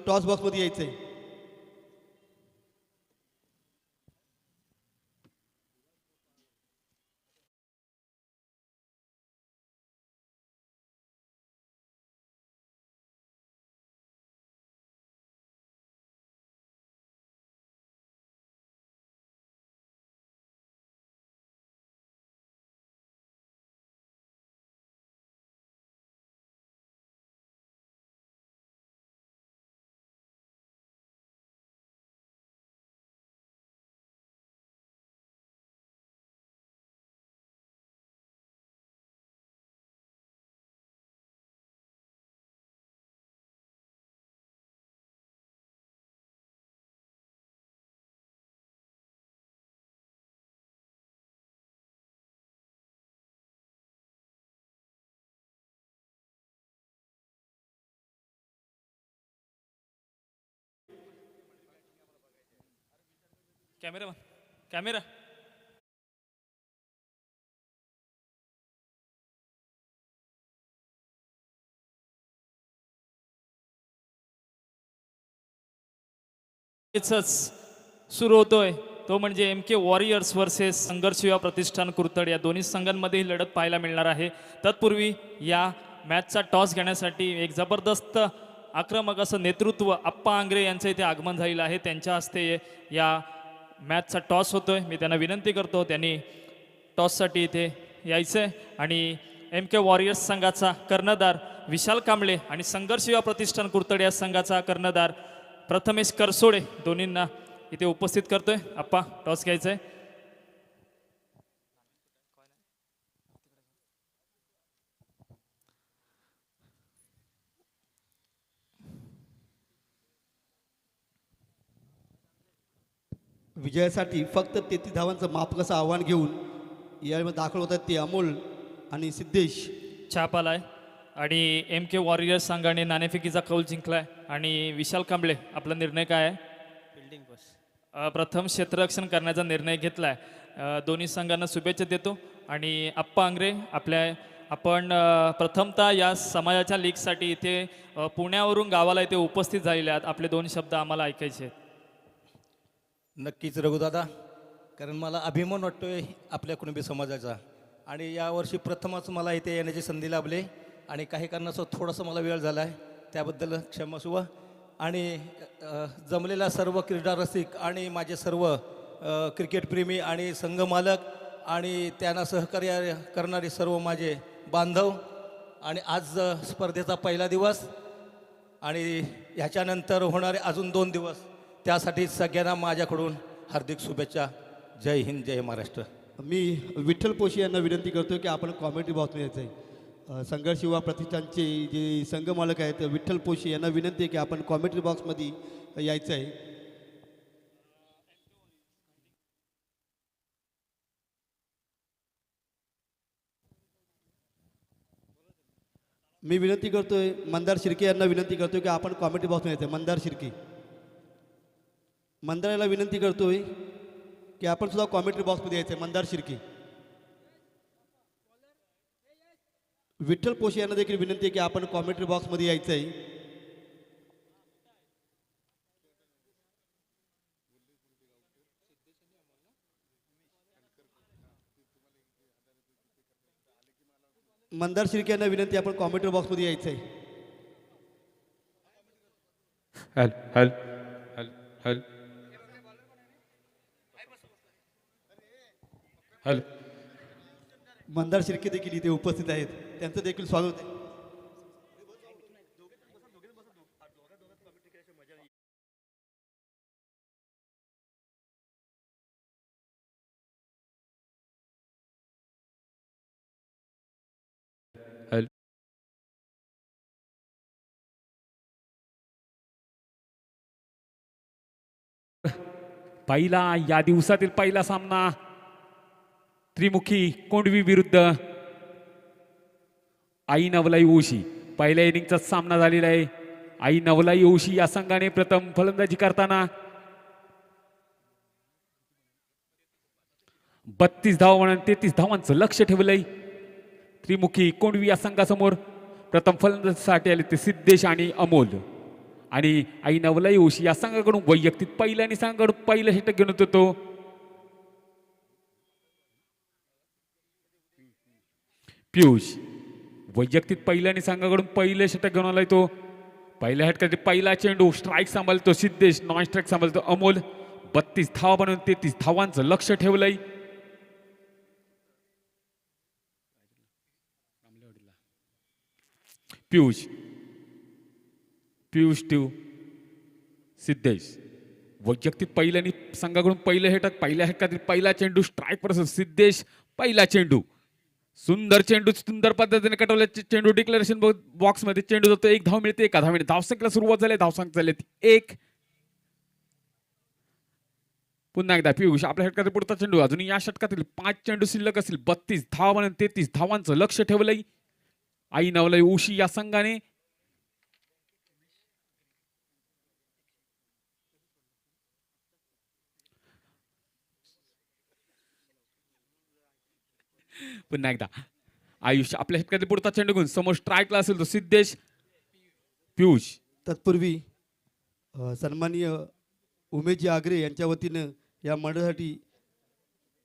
टॉस बॉक्समध्ये यायचं आहे। कॅमेरा सुरू होतोय, तो म्हणजे MK वॉरियर्स वर्सेस संघर्ष युवा प्रतिष्ठान कुर्तड। या दोन्ही संघांमध्ये ही लढत पाहायला मिळणार आहे। तत्पूर्वी या मॅचचा टॉस घेण्यासाठी एक जबरदस्त आक्रमक असं नेतृत्व अप्पा आंग्रे यांचं इथे आगमन झालेलं आहे। त्यांच्या हस्ते या मॅचचा टॉस होतोय। मी त्यांना विनंती करतो त्यांनी टॉससाठी इथे यायचं आहे आणि MK वॉरियर्स संघाचा कर्णधार विशाल कांबळे आणि संघर्ष युवा प्रतिष्ठान कुर्तड या संघाचा कर्णधार प्रथमेश करसोडे दोन्हींना इथे उपस्थित करतोय। अप्पा, टॉस घ्यायचा आहे। विजयासाठी फक्त 33 धावांचं मापकाचं आव्हान घेऊन यामध्ये दाखल होतात ते अमोल आणि सिद्धेश। छाप आलाय आणि एम के वॉरियर्स संघाने नाणेफेकीचा कौल जिंकलाय आणि विशाल कांबळे आपला निर्णय काय आहे? फिल्डिंग बस. प्रथम क्षेत्ररक्षण करण्याचा निर्णय घेतलाय. दोन्ही संघांना शुभेच्छा देतो. आणि आप्पा आंग्रे आपण प्रथमतः या समाजाच्या लीगसाठी इथे पुण्यावरून गावाला इथे उपस्थित झालेले आहात. आपले 2 शब्द आम्हाला ऐकायचे आहेत. नक्कीच रघुदादा, कारण मला अभिमान वाटतोय आपल्या कुणबी समाजाचा. आणि यावर्षी प्रथमच मला इथे येण्याची संधी लाभली आणि काही कारणास्तव थोडासा मला वेळ झाला आहे, त्याबद्दल क्षमस्व. आणि जमलेला सर्व क्रीडा रसिक आणि माझे सर्व क्रिकेटप्रेमी आणि संघमालक आणि त्यांना सहकार्य करणारे सर्व माझे बांधव. आणि आज स्पर्धेचा पहिला दिवस आणि ह्याच्यानंतर होणारे अजून 2 दिवस, त्यासाठी सगळ्यांना माझ्याकडून हार्दिक शुभेच्छा. जय हिंद, जय महाराष्ट्र. मी विठ्ठल पोशी यांना विनंती करतो की आपण कॉमेंट्री बॉक्समध्ये यायचं आहे. संघर्ष युवा प्रतिष्ठानचे जे संघमालक आहेत विठ्ठल पोशी यांना विनंती आहे की आपण कॉमेंट्री बॉक्समध्ये यायचं आहे. मी विनंती करतोय मंदार शिर्के यांना विनंती करतोय की आपण कॉमेंट्री बॉक्समध्ये यायचं आहे. मंदार शिर्के, मंदाराला विनंती करतोय की आपण सुद्धा कॉमेंट्री बॉक्समध्ये यायचं आहे. मंदार शिर्के. विठ्ठल पोशी यांना देखील विनंती आहे की आपण कॉमेंट्री बॉक्समध्ये यायचं आहे. मंदार शिर्के यांना विनंती आहे, आपण कॉमेंट्री बॉक्समध्ये यायचं आहे. हल हल हल हल हल. मंदार शिर्के देखील इथे उपस्थित आहेत, त्यांचं देखील स्वागत आहे. हल. पहिला या दिवसातील पहिला सामना त्रिमुखी कोंडवी विरुद्ध आई नवलाई ओशी. पहिल्या इनिंगचा सामना झालेला आहे. आई नवलाई ओशी या संघाने प्रथम फलंदाजी करताना 32 धावा म्हणून 33 धावांचं लक्ष ठेवलंय. त्रिमुखी कोंडवी या संघासमोर प्रथम फलंदाजीसाठी आले ते सिद्धेश आणि अमोल. आणि आई नवलाई ओशी या संघाकडून वैयक्तिक पहिल्या आणि संघाकडून पहिलं षटक घेऊन होतो. पियुष वैयक्तिक पहिल्या आणि संघाकडून पहिलं षटक घेऊन आलाय तो. पहिल्या षटकातील पहिला चेंडू स्ट्राईक सांभाळतो सिद्धेश, नॉन स्ट्राईक सांभाळतो अमोल. 32 धावा बनवून 33 धावांचं लक्ष ठेवलंय. पियुष टू सिद्धेश वैयक्तिक पहिल्या आणि संघाकडून पहिलं षटक. पहिल्या षटकातील पहिला चेंडू स्ट्राईक पर सिद्धेश. पहिला चेंडू सुंदर चेंडू, सुंदर पद्धतीने कटवल्या चेंडू डिक्लेरेशन बॉक्समध्ये चेंडू जातो. 1 धाव मिळते. 1 धावेने धावसंख्येला सुरुवात झाली. धावसंख्या झाली 1. पुन्हा एकदा पियुष आपल्या षटकातील पुढचा चेंडू. अजून या षटकातील 5 चेंडू शिल्लक असतील. 32 धावा म्हणून 33 धावांचं लक्ष ठेवलंय आई नवलाई ओशी या संघाने. पुन्हा एकदा आयुष आपल्या षटकातील पुढचा चेंडू घेऊन समोर स्ट्राईकला असेल तो सिद्धेश. पियुष तत्पूर्वी सन्माननीय उमेशजी आगरे यांच्या वतीनं या मंडळासाठी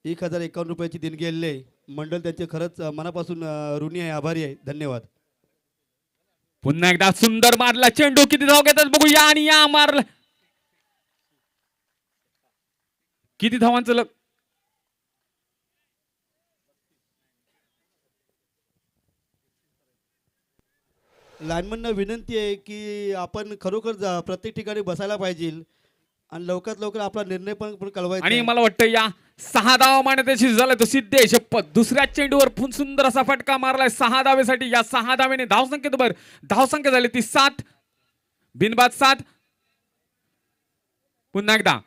1051 रुपयाची देणगी आलेली आहे. मंडळ त्यांचे खरंच मनापासून ऋणी आहे, आभारी आहे. धन्यवाद. पुन्हा एकदा सुंदर मारला चेंडू. किती धाव घेतात बघूया. आणि या मारला किती धावांचं लाईनमनना विनंती आहे की आपण खरोखर प्रत्येक ठिकाणी बसायला पाहिजे आणि लवकरात लवकर आपला निर्णय पण कळवायचा आणि आहे. मला वाटतं या 6 धावा मान्यतेशी झाला तो सिद्धेश. दुसऱ्या चेंडूवर सुंदर असा फटका मारलाय 6 धावेसाठी. या 6 धावेने धावसंख्येत भर. धावसंख्या झाली ती 7. बिनबाद 7. पुन्हा एकदा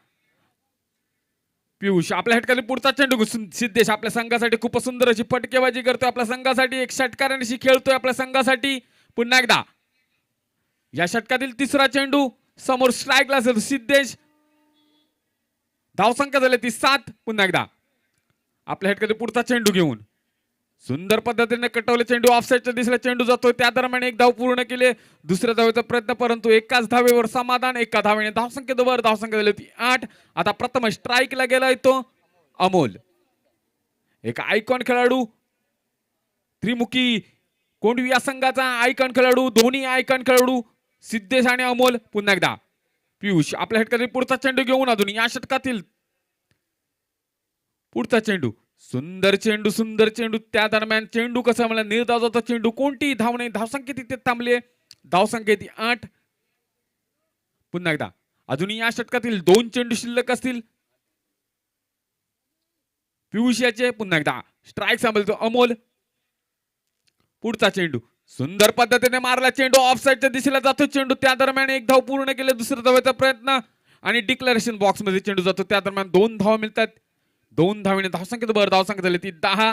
पियुष आपल्या षटकातील पुढचा चेंडू सिद्धेश आपल्या संघासाठी खूप सुंदर अशी फटकेबाजी करतोय. आपल्या संघासाठी एक षटकारांशी खेळतोय आपल्या संघासाठी. पुन्हा एकदा या षटकातील तिसरा चेंडू समोर स्ट्राईकला असेल सिद्धेश. धावसंख्या झाली ती 7. पुन्हा एकदा आपल्या षटकातील पुढचा चेंडू घेऊन सुंदर पद्धतीने कटवले चेंडू ऑफसाईडच्या दिशेला चेंडू जातोय. त्या दरम्यान एक धाव पूर्ण केले. दुसऱ्या धावेचा प्रयत्न परंतु एकाच धावेवर समाधान. एका धावेने धावसंख्येवर धावसंख्या झाली ती 8. आता प्रथम स्ट्राईकला गेलाय तो अमोल. एक आयकॉन खेळाडू त्रिमुखी कोंडवी या संघाचा आयकॉन खेळाडू. दोन्ही आयकॉन खेळाडू सिद्धेश आणि अमोल. पुन्हा एकदा पियुष आपल्या षटकातील पुढचा चेंडू घेऊन अजून या षटकातील पुढचा चेंडू सुंदर चेंडू सुंदर चेंडू. त्या दरम्यान चेंडू कसा मला निर्धावाचा चेंडू कोणती धाव नाही. धावसंख्या तिथे थांबले. धावसंख्या ती 8. पुन्हा एकदा अजून या षटकातील 2 चेंडू शिल्लक असतील पियुष याचे. पुन्हा एकदा स्ट्राईक सांभाळतो अमोल. पुढचा चेंडू सुंदर पद्धतीने मारला चेंडू ऑफसाईडच्या दिशेला जातो चेंडू. त्या दरम्यान एक धाव पूर्ण केले. दुसऱ्या धावेचा प्रयत्न आणि डिक्लेरेशन बॉक्स मध्ये चेंडू जातो. त्या दरम्यान 2 धावा मिळतात. 2 धावेने धावसंख्येवर धावसंख्या झाली ती 10.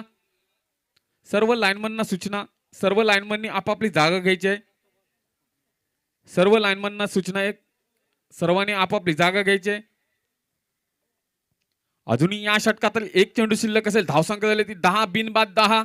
सर्व लाईनमनना सूचना. सर्व लाईनमननी आपापली जागा घ्यायची आहे. सर्व लाईनमनना सूचना आहे. सर्वांनी आपापली जागा घ्यायची आहे. अजूनही या षटकातील एक चेंडू शिल्लक असेल. धावसंख्या झाली ती 10 बिनबाद 10.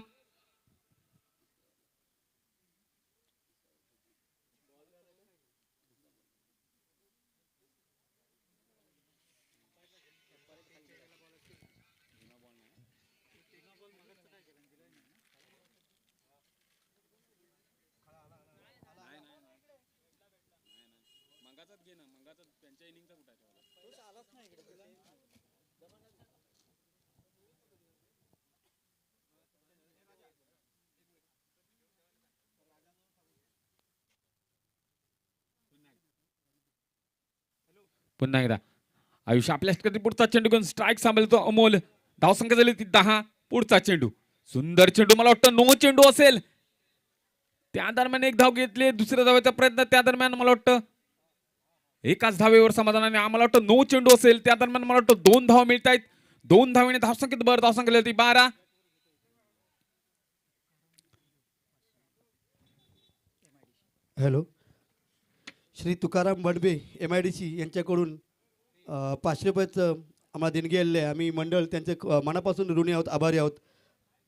पुन्हा एकदा आयुष्य आपल्या षटकातील पुढचा चेंडू घेऊन स्ट्राईक सांभाळतो अमोल. धावसंख्या झाली ती 10. पुढचा चेंडू सुंदर चेंडू. मला वाटतं 9 चेंडू असेल. त्या दरम्यान एक धाव घेतली. दुसऱ्या धावेचा प्रयत्न. त्या दरम्यान मला वाटतं एकाच धावेवर समाधानाने आम्हाला वाटतं 9 चेंडू असेल. त्या दरम्यान मला वाटतं 2 धावा मिळत आहेत. 2 धावेने धावसंख्येवर धावसंख्या झाली ती 12. हॅलो. श्री तुकाराम बडबे MIDC यांच्याकडून 500 रुपयाचं आम्हाला देणगी आलेली आहे. आम्ही मंडळ त्यांचे मनापासून ऋणी आहोत, आभारी आहोत.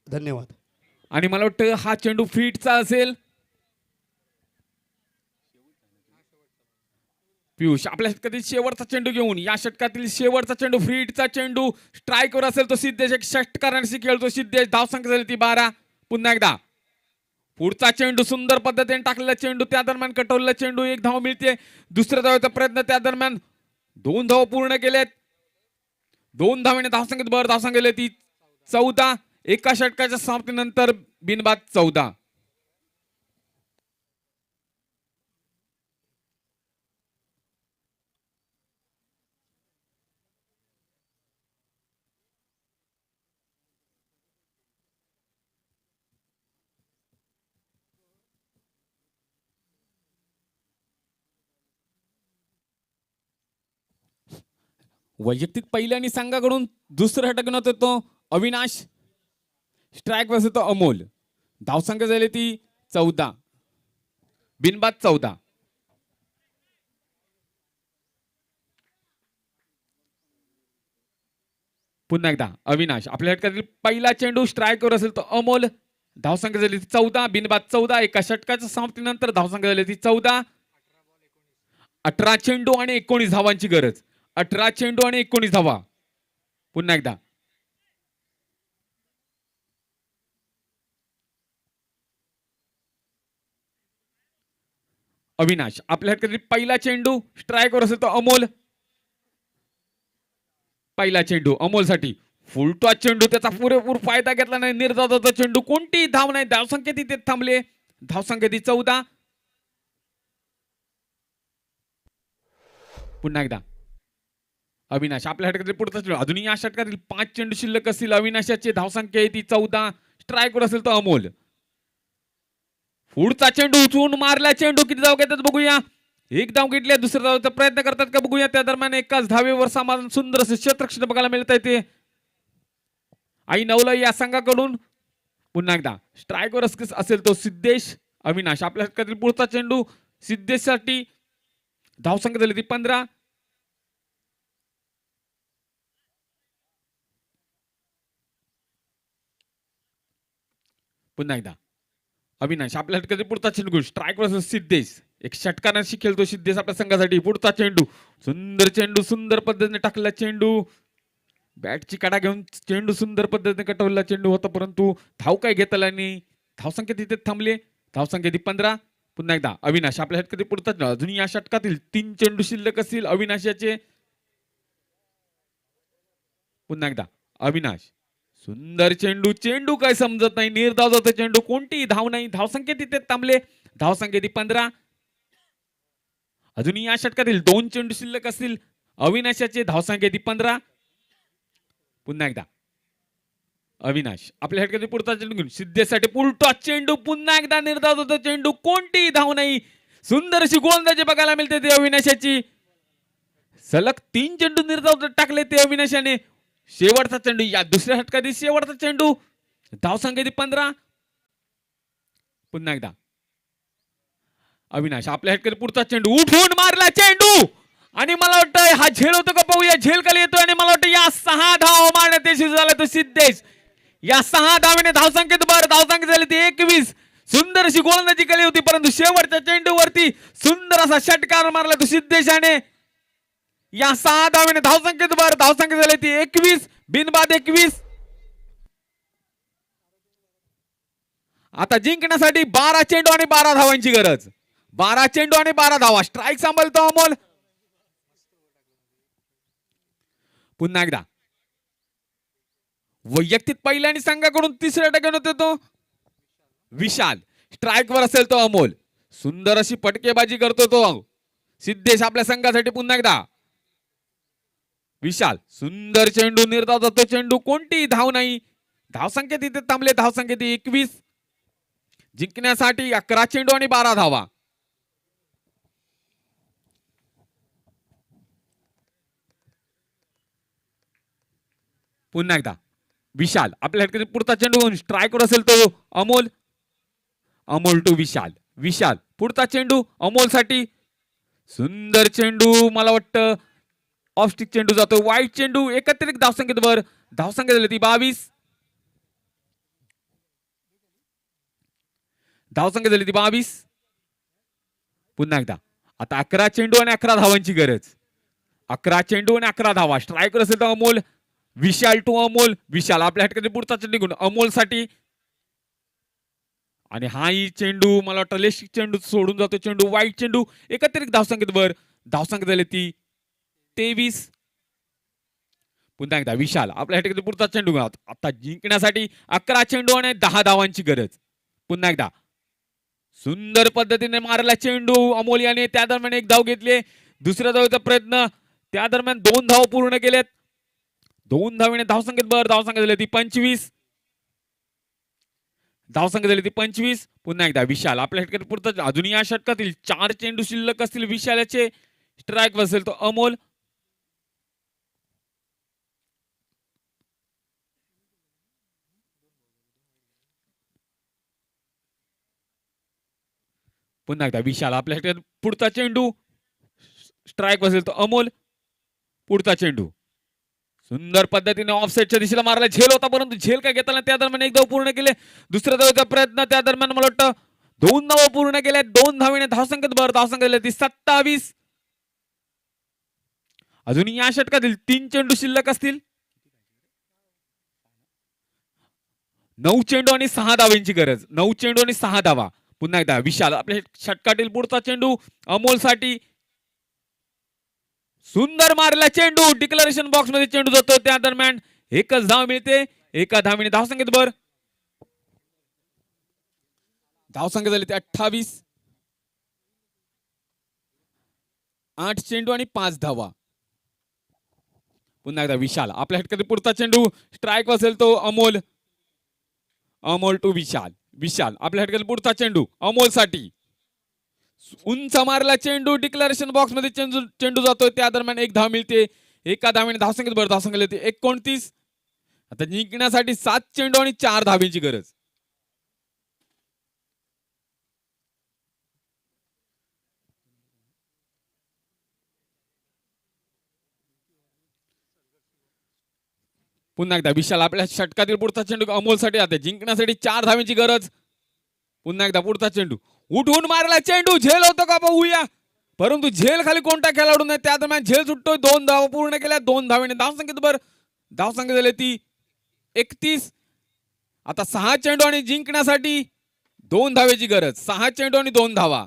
धन्यवाद. आणि मला वाटतं हा चेंडू फीटचा असेल. पियुष आपल्या षटकातील शेवटचा चेंडू घेऊन या षटकातील शेवटचा चेंडू फीटचा चेंडू स्ट्राईकवर असेल तो सिद्धेश. एक षटकारांशी खेळतो सिद्धेश. धावसंख्या झाली ती 12. पुन्हा एकदा पुढचा चेंडू सुंदर पद्धतीने टाकलेला चेंडू. त्या दरम्यान कटवलेला चेंडू. एक धाव मिळते. दुसऱ्या धावेचा प्रयत्न. त्या दरम्यान 2 धाव पूर्ण केलेत. 2 धावेने धावसंख्येवर धावसंख्या झाली ती 14. एका षटकाच्या समाप्तीनंतर बिनबाद 14. वैयक्तिक पहिल्याने संघाकडून दुसऱ्या षटकात येतो अविनाश. स्ट्राईक वर येतो अमोल. धावसंख्या झाली ती 14. बिनबाद 14. पुन्हा एकदा अविनाश आपल्या षटकातील पहिला चेंडू स्ट्राईकवर असेल तो अमोल. धावसंख्या झाली ती 14. बिनबाद 14. एका षटकाच्या समाप्तीनंतर धावसंख्या झाली ती 14. 18 चेंडू आणि 19 धावांची गरज. 18 चेंडू आणि 19 धावा. पुन्हा एकदा अविनाश आपल्या षटकातील पहिला चेंडू स्ट्राईकवर असेल तो अमोल. पहिला चेंडू अमोलसाठी. फुलटॉस चेंडू. त्याचा पुरेपूर फायदा घेतला नाही. निर्धावाचा चेंडू. कोणतीही धाव नाही. धावसंख्या तिथे थांबले. धावसंख्या ती 14. पुन्हा एकदा अविनाश आपल्या षटकातील पुढचा चेंडू. अजूनही या षटकातील 5 चेंडू शिल्लक असतील. अविनाशाची धावसंख्या ती 14. स्ट्राईकवर असेल तो अमोल. पुढचा चेंडू उचलून मारला चेंडू. किती धाव घेतात बघूया. एक धाव घेतल्या. दुसऱ्या धावेचा प्रयत्न करतात का बघूया. त्या दरम्यान एकाच धावेवर समाधान. सुंदर असे क्षेत्ररक्षण बघायला मिळत आहे ते आई नवला या संघाकडून. पुन्हा एकदा स्ट्राईकवर असेल तो सिद्धेश. अविनाश आपल्या षटकातील पुढचा चेंडू सिद्धेशसाठी धावसंख्या झाली ती 15. पुन्हा एकदा अविनाश आपल्या षटकातील पुढचा चेंडू स्ट्राईक वर्सेस सिद्धेश. एक षटकारांशी खेळतो सिद्धेश आपल्या संघासाठी. पुढचा चेंडू चेंडू सुंदर पद्धतीने टाकला चेंडू. बॅटची कडा घेऊन चेंडू सुंदर पद्धतीने कटवला चेंडू होता, परंतु धाव काय घेतला नाही. धावसंख्या तिथे थांबले. धावसंख्या ती 15. पुन्हा एकदा अविनाश आपल्या षटकातील पुढचा अजून या षटकातील 3 चेंडू शिल्लक असतील अविनाशाचे. पुन्हा एकदा अविनाश सुंदर चेंडू काय समजत नाही. निर्धाव जातो चेंडू. कोणतीही धाव नाही. धावसंख्या तिथे थांबले. धावसंख्या ती 15. अजूनही या षटकातील 2 चेंडू शिल्लक असतील अविनाशाचे. धावसंख्या ती 15. पुन्हा एकदा अविनाश आपल्या षटकातील पुढचा चेंडू घेऊन सिद्धेसाठी पुलटा चेंडू. पुन्हा एकदा निर्धाव जातो चेंडू. कोणतीही धाव नाही. सुंदर अशी गोलंदाजी बघायला मिळते ते अविनाशाची. सलग 3 चेंडू निर्धाव टाकले ते अविनाशाने. शेवटचा चेंडू या दुसऱ्या षटकातील शेवटचा चेंडू. धावसंख्या ती 15. पुन्हा एकदा अविनाश आपल्या षटकातील पुढचा चेंडू उठून मारला चेंडू. आणि मला वाटतं हा झेल होतो का पाहूया. झेल खाली येतो आणि मला वाटतं या 6 धाव मारण्यात यशस्वी झाला तो सिद्धेश. या 6 धावेने धावसंख्येत भर. धावसंख्या झाली ती 21. सुंदर अशी गोलंदाजी केली होती, परंतु शेवटच्या चेंडूवरती सुंदर असा षटकार मारला तो सिद्धेशाने. या 6 धावेने धावसंख्येत भर. धावसंख्या झाली ती 21. बिनबाद 21. आता जिंकण्यासाठी 12 चेंडू आणि 12 धावांची गरज. 12 चेंडू आणि 12 धावा. स्ट्राईक सांभाळतो अमोल. पुन्हा एकदा वैयक्तिक पहिल्या आणि संघाकडून 3ऱ्या टक्क्याने होते तो विशाल. स्ट्राईक वर असेल तो अमोल. सुंदर अशी पटकेबाजी करतो तो सिद्धेश आपल्या संघासाठी. पुन्हा एकदा विशाल सुंदर चेंडू. निर्धाव जातो चेंडू. कोणतीही धाव नाही. धावसंख्या तिथे थांबले. धावसंख्या ती 21. जिंकण्यासाठी 11 चेंडू आणि 12 धावा. पुन्हा एकदा विशाल आपल्या षटकातील पुढचा चेंडू घेऊन स्ट्राईकवर असेल तो अमोल. अमोल टू विशाल. विशाल पुढचा चेंडू अमोल साठी. सुंदर चेंडू. मला वाटतं ऑफ स्टिक चेंडू जातो. वाईट चेंडू. एकत्रित धावसंख्येत वर. धावसंख्या झाली ती 22. धावसंख्या झाली ती 22. पुन्हा एकदा आता 11 चेंडू आणि 11 धावांची गरज. 11 चेंडू आणि 11 धावा. स्ट्राईकवर असेल तो अमोल. विशाल टू अमोल. विशाल आपल्या षटकातील पुढचा चेंडू घेऊन अमोल साठी. आणि हाही चेंडू मला वाटतं लेशिक चेंडू सोडून जातो चेंडू. वाईट चेंडू. एकत्रित धावसंख्येत वर. धावसंख्या झाली ती 23. पुन्हा एकदा विशाल आपल्या षटकातील पुढचा चेंडू घेऊन आता जिंकण्यासाठी 11 चेंडू आणि 10 धावांची गरज. पुन्हा एकदा सुंदर पद्धतीने मारला चेंडू अमोल याने. त्या दरम्यान 1 धाव घेतली. दुसऱ्या धावेचा प्रयत्न. त्या दरम्यान 2 धाव पूर्ण केलेत. 2 धावेने धावसंख्येत भर. धावसंख्या झाली ती 25. धावसंख्या झाली ती 25. पुन्हा एकदा विशाल आपल्या षटकातील पुढचा अजून या षटकातील 4 चेंडू शिल्लक असतील विशालाचे. स्ट्राईक असेल तो अमोल. पुन्हा एकदा विशाल आपल्या षटकातील पुढचा चेंडू. स्ट्राईक असेल तो अमोल. पुढचा चेंडू सुंदर पद्धतीने ऑफसेटच्या दिशेला मारला. झेल होता, परंतु झेल काय घेताना त्या दरम्यान 1 धाव पूर्ण केले. दुसऱ्या धावेचा प्रयत्न. त्या दरम्यान मला वाटतं 2 धावा पूर्ण केल्या. 2 धावेने धावसंख्येत भर. धावसंख्या झाली ती 27. अजून या षटकातील 3 चेंडू शिल्लक असतील. 9 चेंडू आणि 6 धावांची गरज. 9 चेंडू आणि 6 धावा. पुन्हा एकदा विशाल आपल्या षटकातील पुढचा चेंडू अमोल साठी. सुंदर मारला चेंडू. डिक्लेरेशन बॉक्स मध्ये चेंडू जातो. त्या दरम्यान 1च धाव मिळते. 1 धावेने धावसंख्येत भर. धावसंख्या झाली ती 28. 8 चेंडू आणि 5 धावा. पुन्हा एकदा विशाल आपल्या षटकातील पुढचा चेंडू. स्ट्राईक असेल तो अमोल. अमोल टू विशाल. विशाल आपल्या षटकातील पुढचा चेंडू अमोल साठी. उंच मारला चेंडू. डिक्लेरेशन बॉक्स मध्ये चेंडू जातोय. त्या दरम्यान 1 धाव मिळते. 1 धावेने धावसंख्येत भर. धावसंख्या झाली 29. आता जिंकण्यासाठी 7 चेंडू आणि 4 धावेची गरज. पुन्हा एकदा विशाल आपल्या षटकातील पुढचा चेंडू अमोलसाठी आता जिंकण्यासाठी 4 धावांची गरज. पुन्हा एकदा पुढचा चेंडू उठवून मारला चेंडू, झेल होतो का पाहूया, परंतु झेल खाली कोणता खेळाडू नाही. त्या दरम्यान झेल सुटतोय. 2 धावा पूर्ण केल्या. 2 धावेने धावसंख्येत झाली ती 31. आता 6 चेंडू आणि जिंकण्यासाठी 2 धावेची गरज. 6 चेंडू आणि 2 धावा.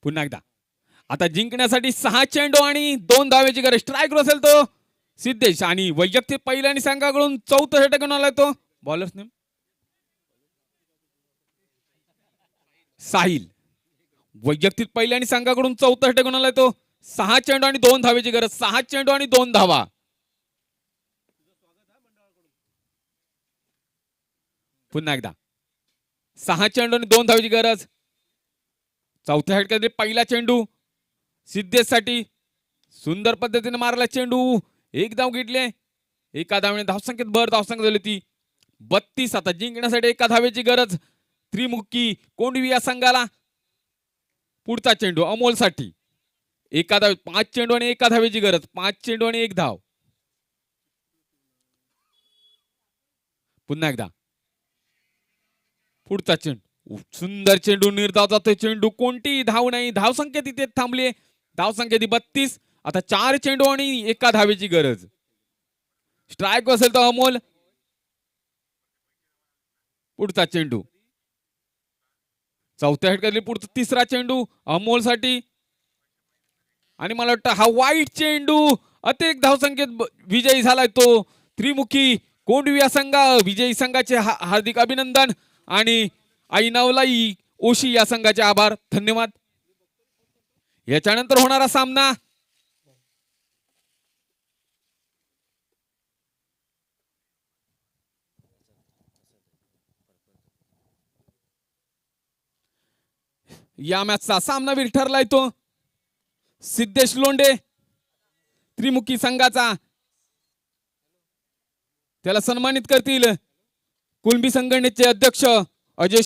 पुन्हा एकदा आता जिंकण्यासाठी 6 चेंडू आणि 2 धावेची गरज. स्ट्राईक असेल तो सिद्धेश आणि वैयक्तिक पहिल्या आणि संघाकडून 4थं षटक घेऊन आलाय तो बॉलर्स नेम साहिल. वैयक्तिक पहिल्या आणि संघाकडून 4थं षटक घेऊन आलाय तो. 6 चेंडू आणि 2 धावेची गरज. 6 चेंडू आणि 2 धावा. पुन्हा एकदा 6 चेंडू आणि 2 धावेची गरज. 4थ्या षटकातील पहिला चेंडू सिद्धेशसाठी. सुंदर पद्धतीने मारला चेंडू. 1 धाव घेतले. एका धावेने धावसंख्येत धावसंख्या झाली ती 32. आता जिंकण्यासाठी 1 धावेची गरज. त्रिमुखी कोंडवी या संघाला. पुढचा चेंडू अमोलसाठी. 1 धाव. 5 चेंडू आणि 1 धावेची गरज. 5 चेंडू आणि 1 धाव. पुन्हा एकदा पुढचा चेंडू. सुंदर चेंडू. निर्धाव जातोय चेंडू. कोणती धाव नाही. धावसंख्या तिथे थांबली. धावसंख्या ती 32. आता 4 चेंडू आणि 1 धावेची गरज. स्ट्राईक असेल तर अमोल. पुढचा चेंडू. 4थ्या षटकातील पुढचा तिसरा चेंडू अमोलसाठी. आणि मला वाटतं हा वाईट चेंडू. अतिरिक्त धावसंख्येत विजयी झालाय तो त्रिमुखी कोंडवी या संघ. विजयी संघाचे हार्दिक अभिनंदन आणि आईनावलाई ओशी या संघाचे आभार. धन्यवाद. याच्यानंतर होणारा सामना या मॅचचा सामनावीर ठरलाय तो सिद्धेश लोंढे त्रिमुखी संघाचा. त्याला सन्मानित करतील कुणबी संघटनेचे अध्यक्ष अजय